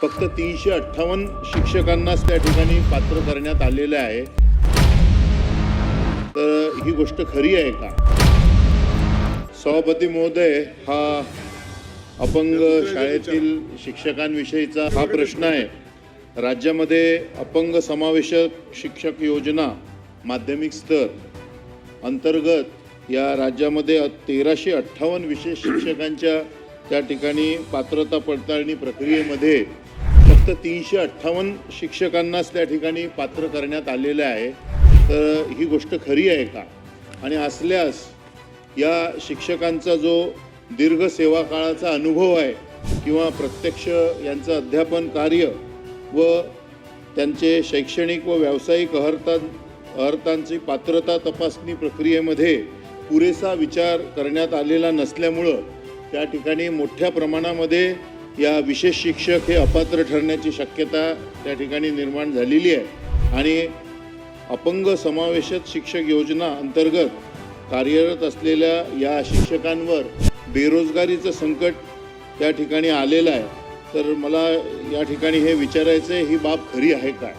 फक्त 358 शिक्षकांनाच त्या ठिकाणी पात्र करण्यात आलेले आहे। तर ही गोष्ट खरी आहे का? सभापती महोदय, हा अपंग शाळेतील शिक्षकांविषयीचा हा प्रश्न आहे। राज्यामध्ये अपंग समावेशक शिक्षक योजना माध्यमिक स्तर अंतर्गत या राज्यामध्ये 1358 विशेष शिक्षकांच्या त्या ठिकाणी पात्रता पडताळणी प्रक्रियेमध्ये फक्त 358 शिक्षकांनाच त्या ठिकाणी पात्र करण्यात आलेले आहे। तर ही गोष्ट खरी आहे का? आणि असल्यास या शिक्षकांचा जो दीर्घ सेवा काळाचा अनुभव आहे किंवा प्रत्यक्ष यांचं अध्यापन कार्य व त्यांचे शैक्षणिक व व्यावसायिक अर्हतांची पात्रता तपासणी प्रक्रियेमध्ये पुरेसा विचार करण्यात आलेला नसल्यामुळं त्या ठिकाणी मोठ्या प्रमाणामध्ये या विशेष शिक्षक हे अपात्र ठरण्याची शक्यता त्या ठिकाणी निर्माण झालेली आहे। आणि अपंग समावेशक शिक्षक योजना अंतर्गत कार्यरत असलेल्या या शिक्षकांवर बेरोजगारीचं संकट त्या ठिकाणी आलेलं आहे। तर मला या ठिकाणी हे विचारायचं आहे, ही बाब खरी आहे काय?